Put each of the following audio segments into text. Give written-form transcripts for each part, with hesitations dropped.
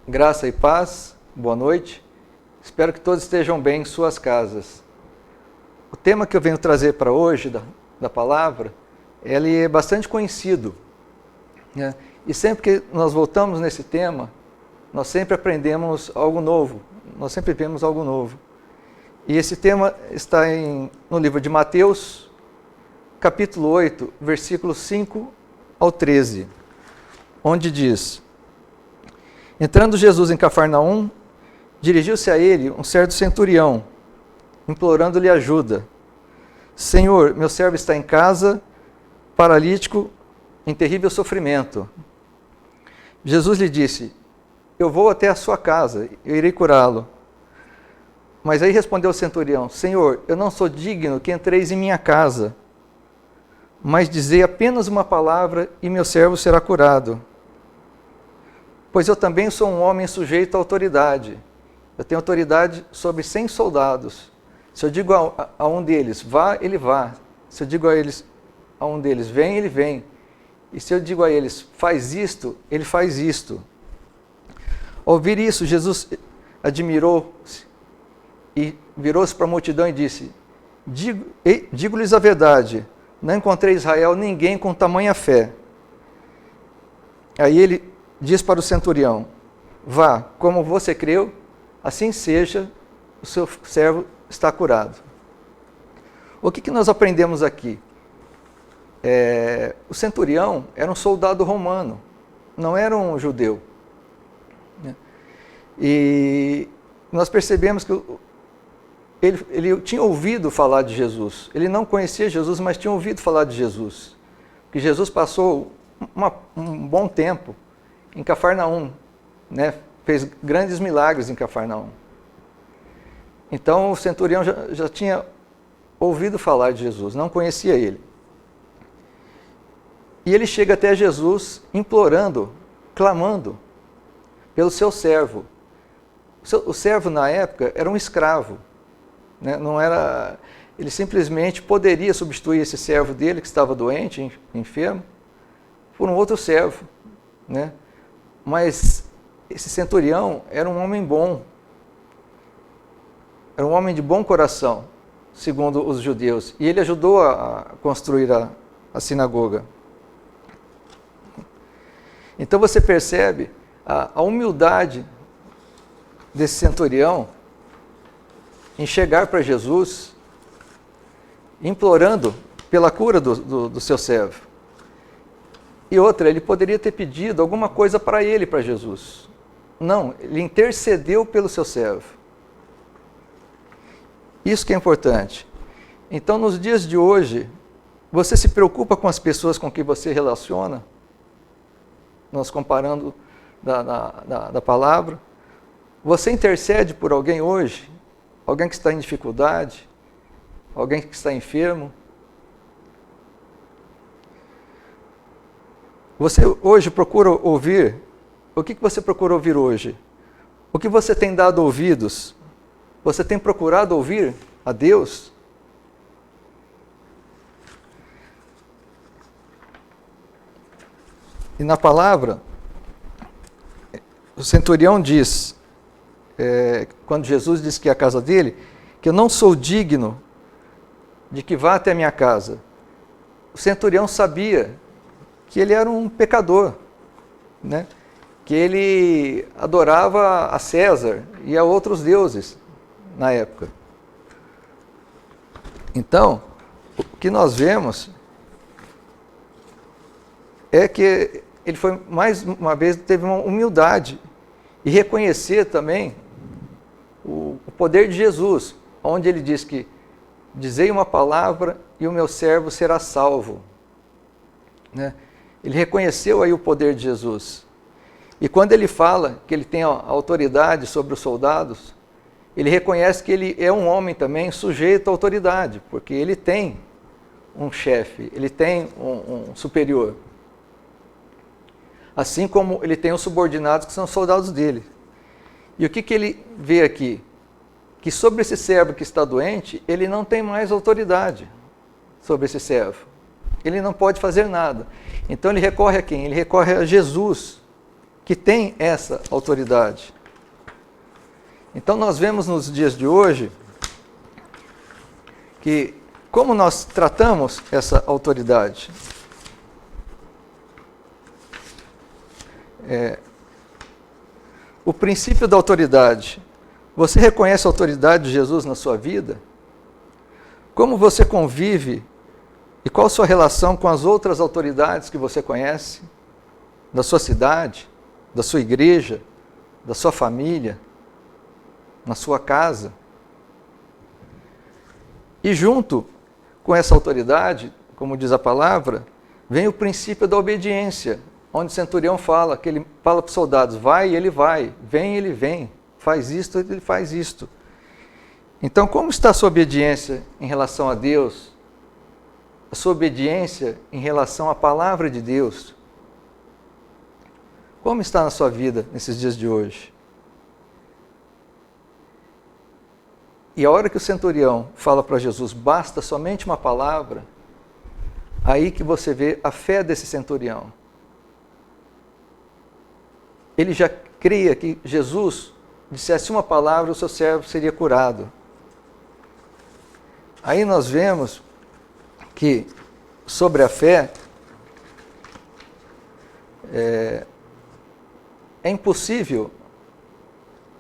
Graça e paz, boa noite. Espero que todos estejam bem em suas casas. O tema que eu venho trazer para hoje, da palavra, ele é bastante conhecido, né? E sempre que nós voltamos nesse tema, nós sempre aprendemos algo novo, nós sempre vemos algo novo. E esse tema está no livro de Mateus, capítulo 8, versículos 5 ao 13, onde diz: Entrando Jesus em Cafarnaum, dirigiu-se a ele um certo centurião, implorando-lhe ajuda. Senhor, meu servo está em casa, paralítico, em terrível sofrimento. Jesus lhe disse: Eu vou até a sua casa, eu irei curá-lo. Mas aí respondeu o centurião: Senhor, eu não sou digno que entreis em minha casa, mas dizei apenas uma palavra e meu servo será curado. Pois eu também sou um homem sujeito à autoridade. Eu tenho autoridade sobre 100 soldados. Se eu digo a um deles, vá, ele vá. Se eu digo a um deles, vem, ele vem. E se eu digo a eles, faz isto, ele faz isto. Ao ouvir isso, Jesus admirou-se e virou-se para a multidão e disse: Digo-lhes a verdade, não encontrei em Israel ninguém com tamanha fé. Aí ele diz para o centurião: Vá, como você creu, assim seja, o seu servo está curado. O que nós aprendemos aqui? O centurião era um soldado romano, não era um judeu. E nós percebemos que ele tinha ouvido falar de Jesus. Ele não conhecia Jesus, mas tinha ouvido falar de Jesus. Porque Jesus passou um bom tempo em Cafarnaum, né? Fez grandes milagres em Cafarnaum. Então o centurião já tinha ouvido falar de Jesus, não conhecia ele. E ele chega até Jesus implorando, clamando pelo seu servo. O servo na época era um escravo, né? Não era, ele simplesmente poderia substituir esse servo dele que estava doente, enfermo, por um outro servo, né? Mas esse centurião era um homem bom, era um homem de bom coração, segundo os judeus, e ele ajudou a construir a sinagoga. Então você percebe a humildade desse centurião em chegar para Jesus, implorando pela cura do seu servo. E outra, ele poderia ter pedido alguma coisa para ele, para Jesus. Não, ele intercedeu pelo seu servo. Isso que é importante. Então, nos dias de hoje, você se preocupa com as pessoas com que você relaciona? Nós comparando da palavra. Você intercede por alguém hoje? Alguém que está em dificuldade? Alguém que está enfermo? Você hoje procura ouvir? O que você procura ouvir hoje? O que você tem dado ouvidos? Você tem procurado ouvir a Deus? E na palavra, o centurião diz, quando Jesus disse que é a casa dele, que eu não sou digno de que vá até a minha casa. O centurião sabia que ele era um pecador, né? Que ele adorava a César e a outros deuses na época. Então, o que nós vemos é que ele foi, mais uma vez, teve uma humildade e reconhecer também o poder de Jesus, onde ele diz que dizei uma palavra e o meu servo será salvo, né? Ele reconheceu aí o poder de Jesus. E quando ele fala que ele tem a autoridade sobre os soldados, ele reconhece que ele é um homem também sujeito à autoridade, porque ele tem um chefe, ele tem um superior. Assim como ele tem os subordinados que são os soldados dele. E o que ele vê aqui? Que sobre esse servo que está doente, ele não tem mais autoridade sobre esse servo. Ele não pode fazer nada. Então ele recorre a quem? Ele recorre a Jesus, que tem essa autoridade. Então nós vemos nos dias de hoje que como nós tratamos essa autoridade. O princípio da autoridade. Você reconhece a autoridade de Jesus na sua vida? Como você convive e qual a sua relação com as outras autoridades que você conhece? Da sua cidade, da sua igreja, da sua família, na sua casa? E junto com essa autoridade, como diz a palavra, vem o princípio da obediência, onde o centurião fala, que ele fala para os soldados, vai e ele vai, vem e ele vem, faz isto e ele faz isto. Então, como está a sua obediência em relação a Deus? A sua obediência em relação à palavra de Deus? Como está na sua vida nesses dias de hoje? E a hora que o centurião fala para Jesus, basta somente uma palavra, aí que você vê a fé desse centurião. Ele já cria que Jesus dissesse uma palavra, o seu servo seria curado. Aí nós vemos que sobre a fé, é impossível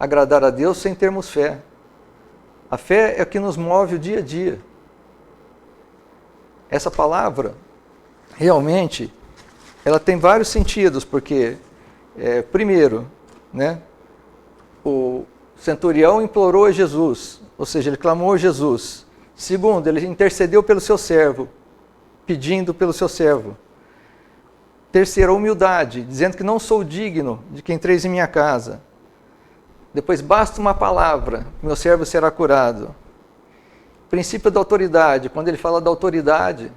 agradar a Deus sem termos fé. A fé é o que nos move o dia a dia. Essa palavra, realmente, ela tem vários sentidos, porque, primeiro, o centurião implorou a Jesus, ou seja, ele clamou a Jesus. Segundo, ele intercedeu pelo seu servo, pedindo pelo seu servo. Terceiro, a humildade, dizendo que não sou digno de que entreis em minha casa. Depois, basta uma palavra, meu servo será curado. Princípio da autoridade, quando ele fala da autoridade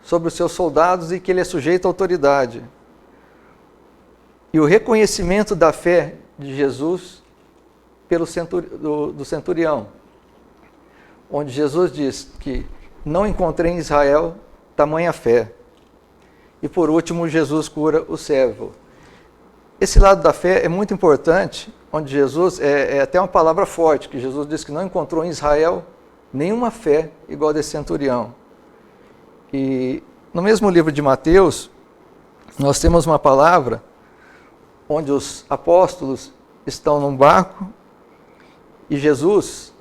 sobre os seus soldados e que ele é sujeito à autoridade. E o reconhecimento da fé de Jesus pelo do centurião, onde Jesus diz que não encontrei em Israel tamanha fé. E por último, Jesus cura o servo. Esse lado da fé é muito importante, onde Jesus, é até uma palavra forte, que Jesus diz que não encontrou em Israel nenhuma fé igual a desse centurião. E no mesmo livro de Mateus, nós temos uma palavra onde os apóstolos estão num barco e Jesus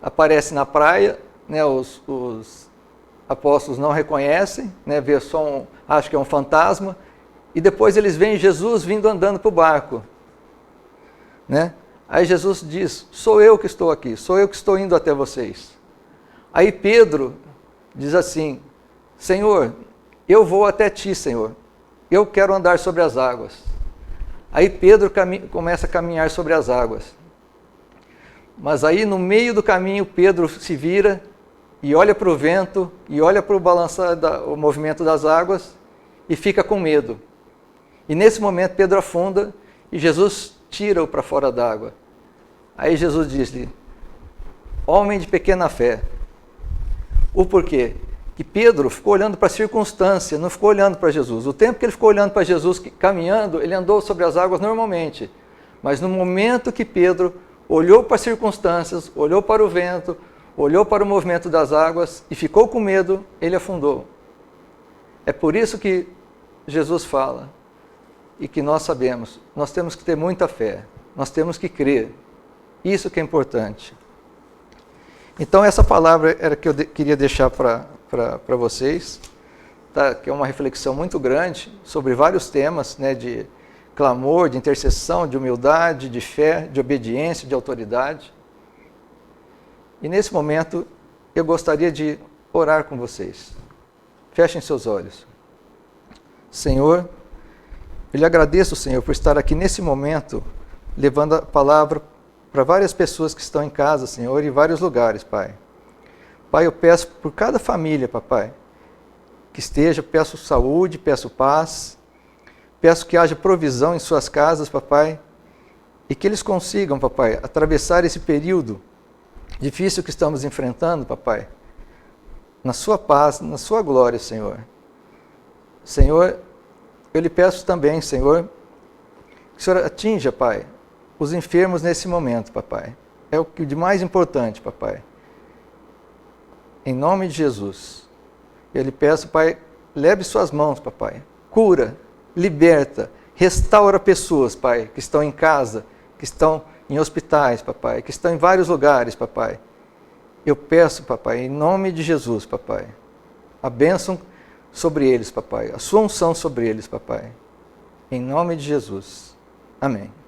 aparece na praia, os apóstolos não reconhecem, vê só acham que é um fantasma, e depois eles veem Jesus vindo andando para o barco. Aí Jesus diz, sou eu que estou aqui, sou eu que estou indo até vocês. Aí Pedro diz assim, Senhor, eu vou até ti, Senhor, eu quero andar sobre as águas. Aí Pedro começa a caminhar sobre as águas. Mas aí no meio do caminho Pedro se vira e olha para o vento, e olha para o balançar, o movimento das águas, e fica com medo. E nesse momento Pedro afunda, e Jesus tira-o para fora d'água. Aí Jesus diz-lhe, homem de pequena fé. O porquê? Que Pedro ficou olhando para a circunstância, não ficou olhando para Jesus. O tempo que ele ficou olhando para Jesus caminhando, ele andou sobre as águas normalmente. Mas no momento que Pedro olhou para as circunstâncias, olhou para o vento, olhou para o movimento das águas e ficou com medo, ele afundou. É por isso que Jesus fala, e que nós sabemos, nós temos que ter muita fé, nós temos que crer. Isso que é importante. Então essa palavra era que eu queria deixar para vocês, tá? Que é uma reflexão muito grande sobre vários temas, de clamor, de intercessão, de humildade, de fé, de obediência, de autoridade. E nesse momento eu gostaria de orar com vocês. Fechem seus olhos. Senhor, eu lhe agradeço, Senhor, por estar aqui nesse momento, levando a palavra para várias pessoas que estão em casa, Senhor, em vários lugares, Pai. Pai, eu peço por cada família, Papai, que esteja, peço saúde, peço paz, peço que haja provisão em suas casas, Papai, e que eles consigam, Papai, atravessar esse período difícil que estamos enfrentando, Papai, na sua paz, na sua glória, Senhor. Senhor, eu lhe peço também, Senhor, Que o Senhor atinja, Pai, os enfermos nesse momento, papai. É o que de mais importante, papai. Em nome de Jesus. Eu lhe peço, Pai, leve suas mãos, papai. Cura, liberta, restaura pessoas, Pai, que estão em casa, que estão em hospitais, papai, que estão em vários lugares, papai. Eu peço, papai, em nome de Jesus, papai, a bênção sobre eles, papai, a sua unção sobre eles, papai. Em nome de Jesus. Amém.